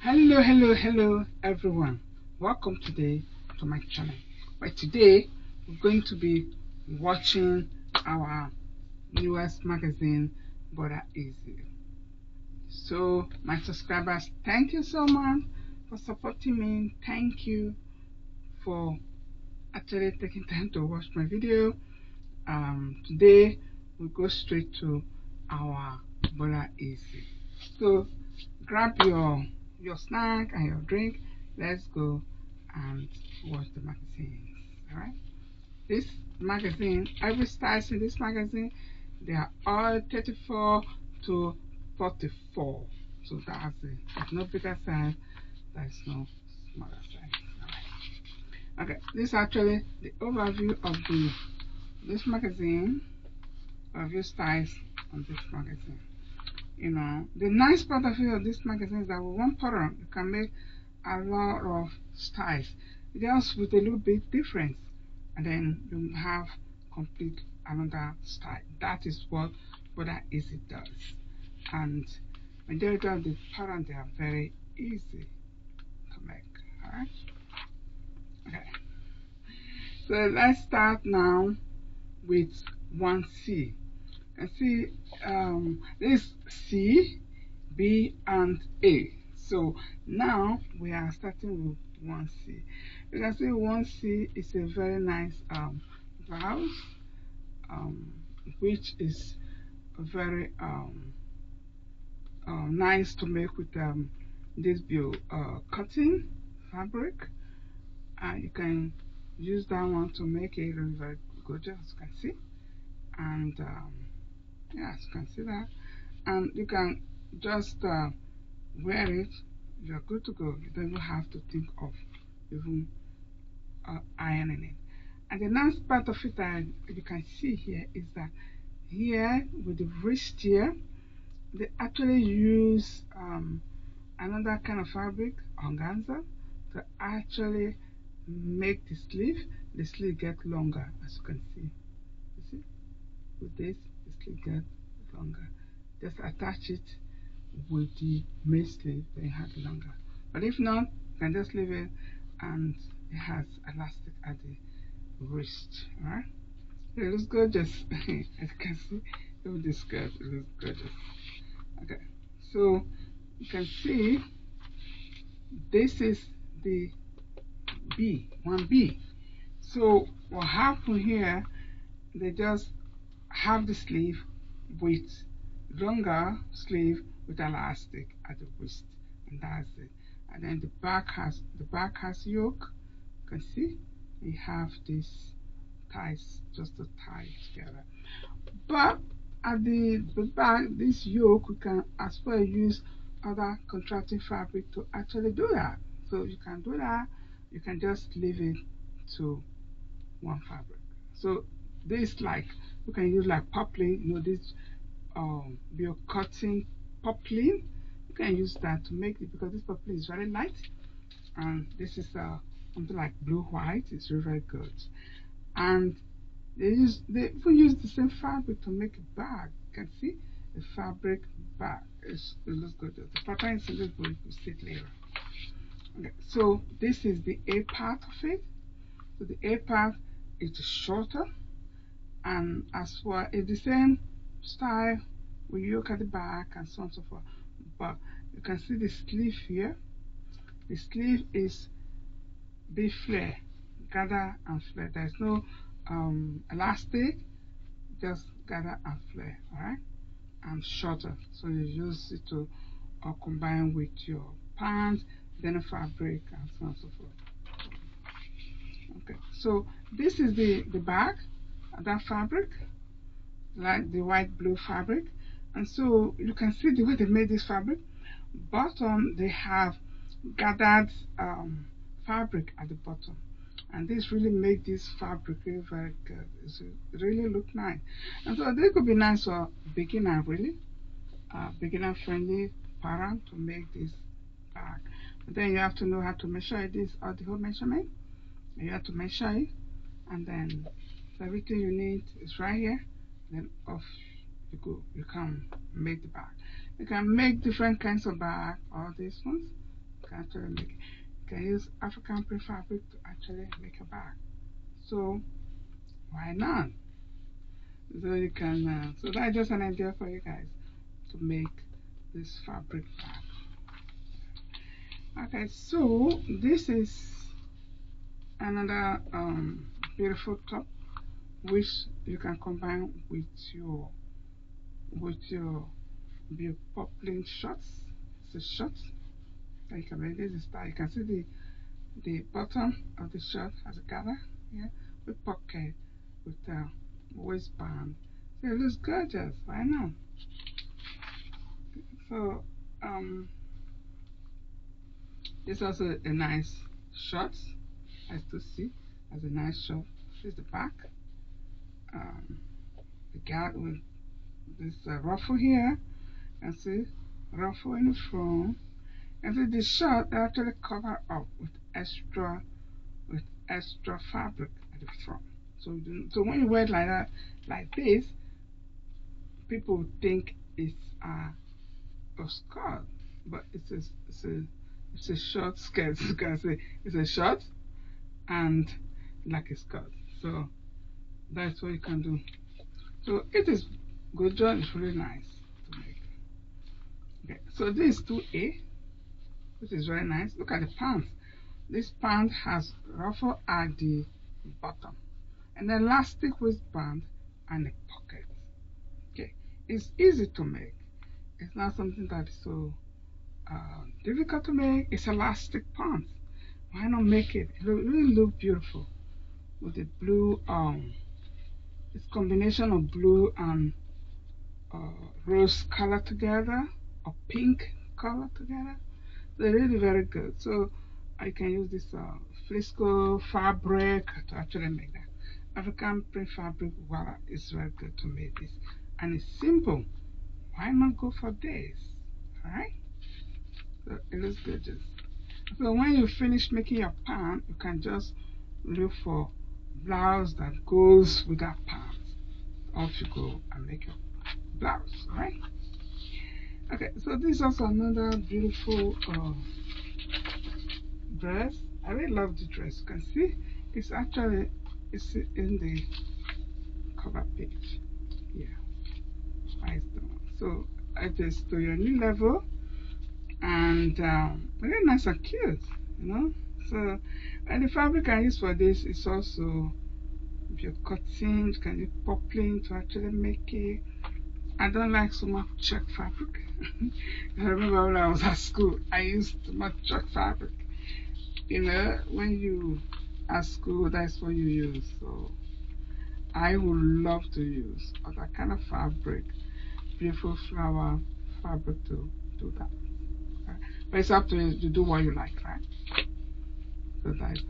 Hello everyone. Welcome today to my channel. But today we're going to be watching our newest magazine, Burda Easy. So my subscribers, thank you so much for supporting me. Thank you for actually taking time to watch my video. Today we'll go straight to our Burda Easy. So grab your snack and your drink. Let's go and watch the magazine. All right. This magazine, every size in this magazine, they are all 34 to 44. So that's it. There's no bigger size. There's no smaller size. All right. Okay. This is actually the overview of this magazine. Overview styles on this magazine. The nice part of this magazine is that with one pattern you can make a lot of styles just with a little bit difference, and then you have complete another style. That is what Burda Easy does, and majority of the pattern, they are very easy to make. All right. Okay, so let's start now with 1C. You can see this C, B, and A. So now we are starting with 1C. You can see 1C is a very nice blouse, which is very nice to make with this cotton fabric. You can use that one to make it very, very gorgeous, as you can see. And yes, you can see that. And you can just wear it. You're good to go. You don't even have to think of even ironing it. And the nice part of it that you can see here is that here with the wrist here, they actually use another kind of fabric, organza, to actually make the sleeve. The sleeve get longer, as you can see. You see, with this, the sleeve get longer. Just attach it with the main sleeve, then you have it longer. But if not, you can just leave it, and it has elastic at the wrist. Alright, it looks gorgeous. As you can see, with this skirt, it looks gorgeous. Okay, so you can see this is the B, 1B. So what happened here, they just have the sleeve with longer sleeve with elastic at the wrist, and that's it. And then the back has yoke. You can see we have this ties just to tie it together. But at the back, this yoke, we can as well use other contracting fabric to actually do that. So you can do that. You can just leave it to one fabric. So this, like, you can use like poplin. This you're cutting poplin, you can use that to make it, because this poplin is very light, and this is something like blue white. It's very, very good. And they even use the same fabric to make a bag. You can see the fabric bag. It looks good. The pattern is a little good. We'll see it later. Okay, so this is the A part of it. So the A part is shorter, and as well it's the same style when you look at the back and so on and so forth. But you can see the sleeve here. The sleeve is B flare, gather and flare. There's no elastic, just gather and flare. Alright, and shorter, so you use it to combine with your pants, then a fabric, and so on and so forth. Okay, so this is the back of that fabric, like the white blue fabric. And so you can see the way they made this fabric. Bottom, they have gathered fabric at the bottom, and this really make this fabric really very good. It really look nice, and so this could be nice for beginner, really beginner friendly pattern to make this bag. But then you have to know how to measure this, or the whole measurement. You have to measure it, and then everything you need is right here. Then off you go. You can make the bag. You can make different kinds of bag. All these ones, can actually make it. You can use African print fabric to actually make a bag. So why not? So you can. So that's just an idea for you guys to make this fabric bag. Okay, so this is another beautiful top which you can combine with your your poplin shorts. It's a short. Like this is style. You can see the bottom of the shirt has a gather here with pocket with a waistband. So it looks gorgeous. Why not? So it's also a nice short. As to see, as a nice short. This is the back. Um, the gap with this ruffle here. And see ruffle in the front. And see the shirt actually covered up with extra fabric at the front. So when you wear it like that, like this, people think it's a skirt, but it's a short skirt. You can say it's a short and like a skirt. So that's what you can do. So it is good job. It's really nice to make. Okay, so this is 2A. This is very nice. Look at the pants. This pant has ruffle at the bottom, an elastic waistband, and a pocket. Okay, it's easy to make. It's not something that is so difficult to make. It's elastic pants. Why not make it? It will really look beautiful with the blue. It's combination of blue and rose color together, or pink color together. They're really very good. So I can use this Flisco fabric to actually make that. African print fabric, voila, it's very good to make this. And it's simple. Why not go for this? Alright? So it looks gorgeous. So when you finish making your pant, you can just look for blouse that goes with that pant. Off you go and make your blouse, right? Okay, so this is also another beautiful dress. I really love the dress. You can see it's actually it's in the cover page. Yeah, I don't. So it is to your knee level and really nice and cute, you know. So and the fabric I use for this is also if you're cutting, you can use poplin to actually make it. I don't like so much check fabric. I remember when I was at school, I used too much check fabric. You know, when you at school, that's what you use. So I would love to use other kind of fabric, beautiful flower fabric to do that. Right? But it's up to you to do what you like, right? So that is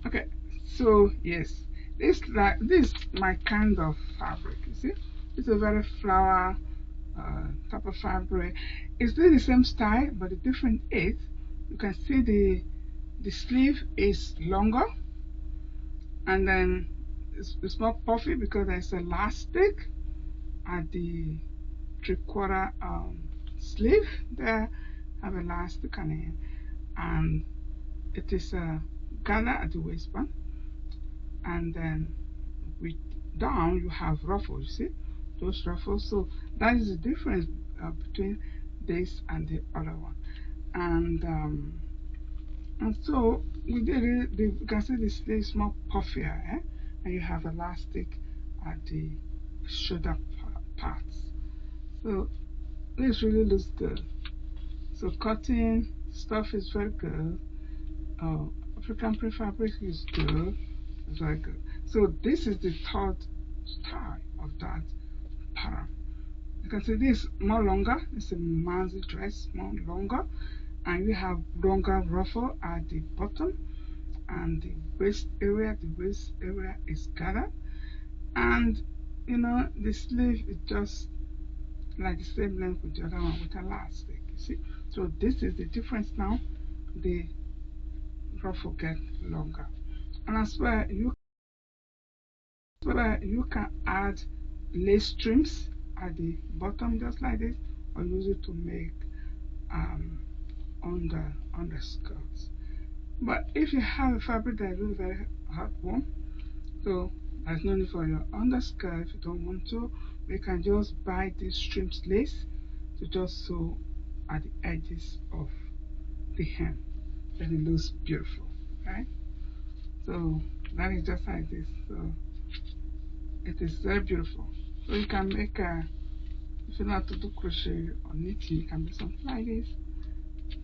okay. So yes, this my kind of fabric. You see, it's a very flower type of fabric. It's still the same style, but the difference is you can see the sleeve is longer, and then it's more puffy because there's elastic at the 3/4 sleeve. There have elastic on it, and it is a gather at the waistband, and then with down you have ruffles. You see those ruffles. So that is the difference between this and the other one, and so we did it. You can see the sleeve is more puffier, and you have elastic at the shoulder parts. So this really looks good. So cotton stuff is very good. African print fabric is good. It's very good. So this is the third style of that pattern. You can see this more longer. It's a man's dress, more longer, and we have longer ruffle at the bottom, and the waist area is gathered, and you know the sleeve is just like the same length with the other one with elastic. You see, so this is the difference now. The ruffle get longer, and as well you can add lace trims at the bottom just like this, or use it to make um, on the skirts. But if you have a fabric that is really very hot warm, so there's no need for your underskirt if you don't want to. We can just buy this trimmed lace to just sew at the edges of the hem. Then it looks beautiful, right? So that is just like this. So it is very beautiful. So you can make a, if you know how to do crochet or knitting, you can make something like this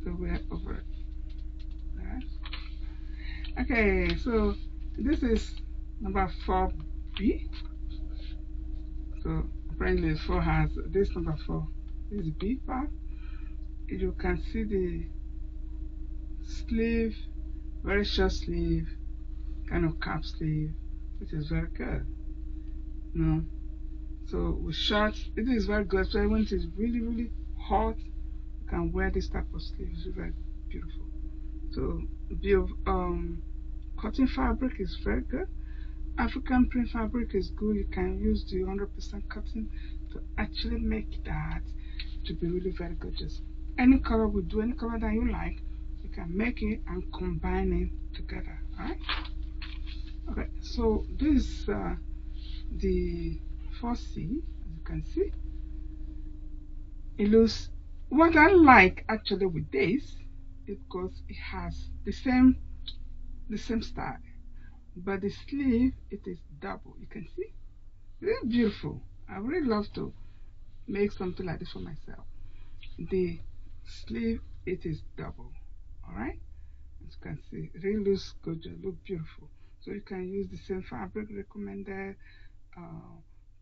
to wear over it. Alright. Okay, so this is number 4B. So apparently 4 has this number 4. This is B part. You can see the sleeve, very short sleeve, kind of cap sleeve, which is very good. You know, so with shorts, it is very good. So when it is really hot, you can wear this type of sleeve. It's very beautiful. So the cotton fabric is very good. African print fabric is good. You can use the 100% cotton to actually make that to be really very gorgeous. Any color will do, any color that you like, you can make it and combine it together. Alright? Okay, so this is the 4C, as you can see. It looks, what I like actually with this is because it has the same style, but the sleeve it is double. You can see, really beautiful. I really love to make something like this for myself. The sleeve it is double. All right, as you can see, it really looks gorgeous, look beautiful. So you can use the same fabric recommended,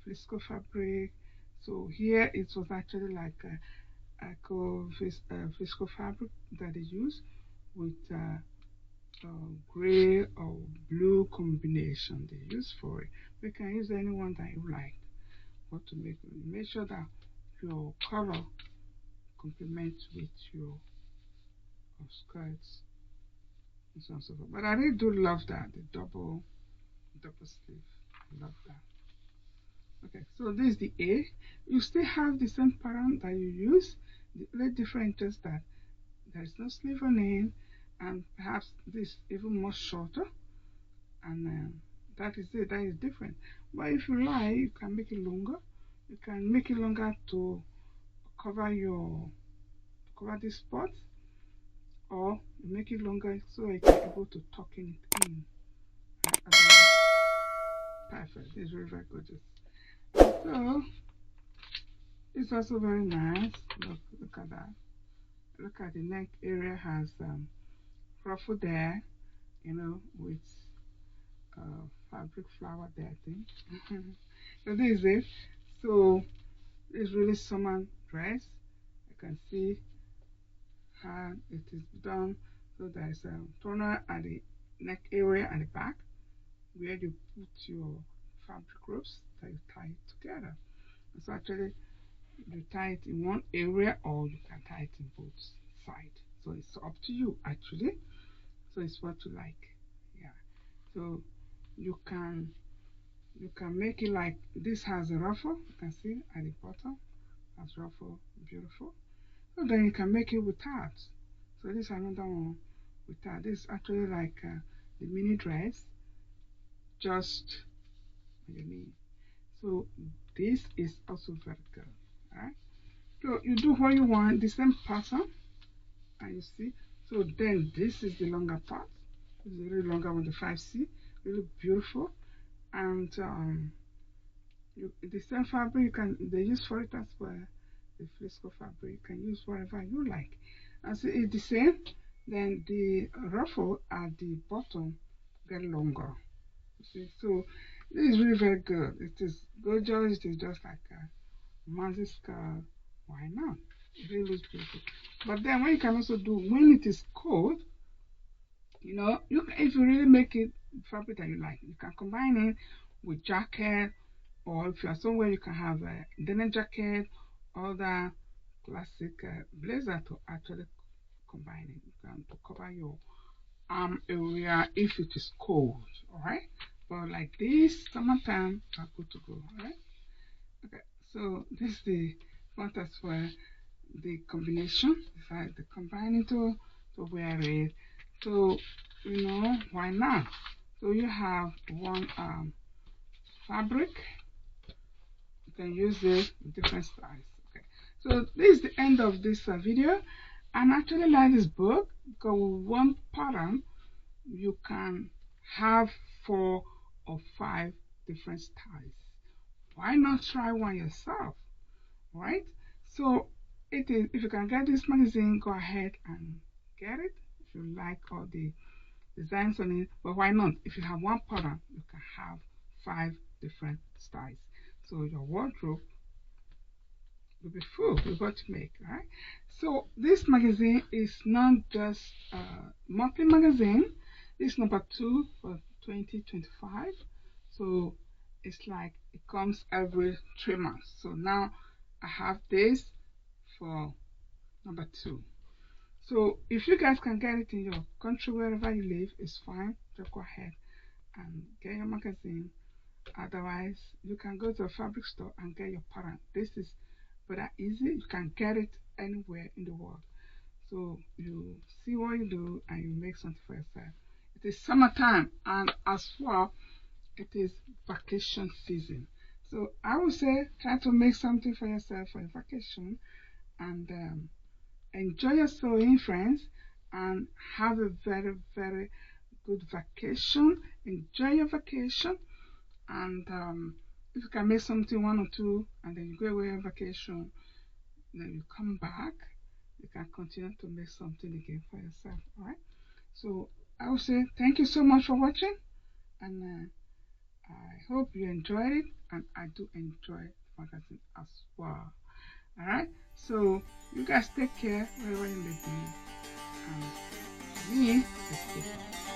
Flisco fabric. So here it was actually like a Flisco fabric that they use with gray or blue combination they use for it. You can use any one that you like. What to make sure that your color complements with your skirts and so on and so forth. But I really do love that, the double sleeve. I love that. Okay, so this is the A. You still have the same pattern that you use. The only difference is that there is no sleeve on it, and perhaps this even more shorter, and that is it. That is different. But if you like, you can make it longer. You can make it longer to cover this spot, or you make it longer so you can able to tuck it in. Perfect. It's very gorgeous. So it's also very nice. Look at that. Look at the neck area has ruffle there, you know, with fabric flower there, I think. So this is it. So it's really summer dress. You can see how it is done. So there's a toner at the neck area and the back where you put your fabric ropes that you tie it together. So actually you tie it in one area or you can tie it in both sides. So it's up to you actually. So it's what you like. Yeah. So you can make it like this has a ruffle. You can see at the bottom has ruffle, beautiful. So then you can make it without. So this is another one without. This is actually like the mini dress, just on your knee. So this is also very good. Alright. So you do what you want, the same pattern, and you see. So then this is the longer part. This is a really longer one, the 5C, really beautiful. And the same fabric you can they use for it as well. The Flisco fabric you can use whatever you like. And so it's the same. Then the ruffle at the bottom get longer. You see, so this is really very good. It is gorgeous. It is just like a massive skirt. Why not? It really looks beautiful. But then what you can also do when it is cold, you know, if you really make it fabric that you like, you can combine it with jacket, or if you are somewhere, you can have a denim jacket, or the classic blazer to actually combine it. You can to cover your arm area if it is cold. All right, but like this summertime, are good to go. All right. Okay, so this is the front as well. the combination, if I combine it to wear it. So why not? So you have one fabric, you can use it with different styles. Okay, so this is the end of this video. And actually like this book because with one pattern you can have 4 or 5 different styles. Why not try one yourself, right? So it is, if you can get this magazine, go ahead and get it if you like all the designs on it. But why not? If you have one pattern, you can have 5 different styles. So your wardrobe will be full with what to make, right? So this magazine is not just a monthly magazine. It's number 2 for 2025. So it's like it comes every 3 months. So now I have this for number 2. So if you guys can get it in your country wherever you live, it's fine. Just go ahead and get your magazine. Otherwise, you can go to a fabric store and get your pattern. This is Burda Easy. You can get it anywhere in the world. So you see what you do and you make something for yourself. It is summertime and as well it is vacation season. So I would say try to make something for yourself for your vacation and enjoy your sewing, friends, and have a very, very good vacation. Enjoy your vacation, and if you can make something 1 or 2, and then you go away on vacation, then you come back, you can continue to make something again for yourself. All right. So I would say thank you so much for watching, and I hope you enjoyed it, and I do enjoy the magazine as well. All right. So you guys take care wherever you may be, and me, let's take care.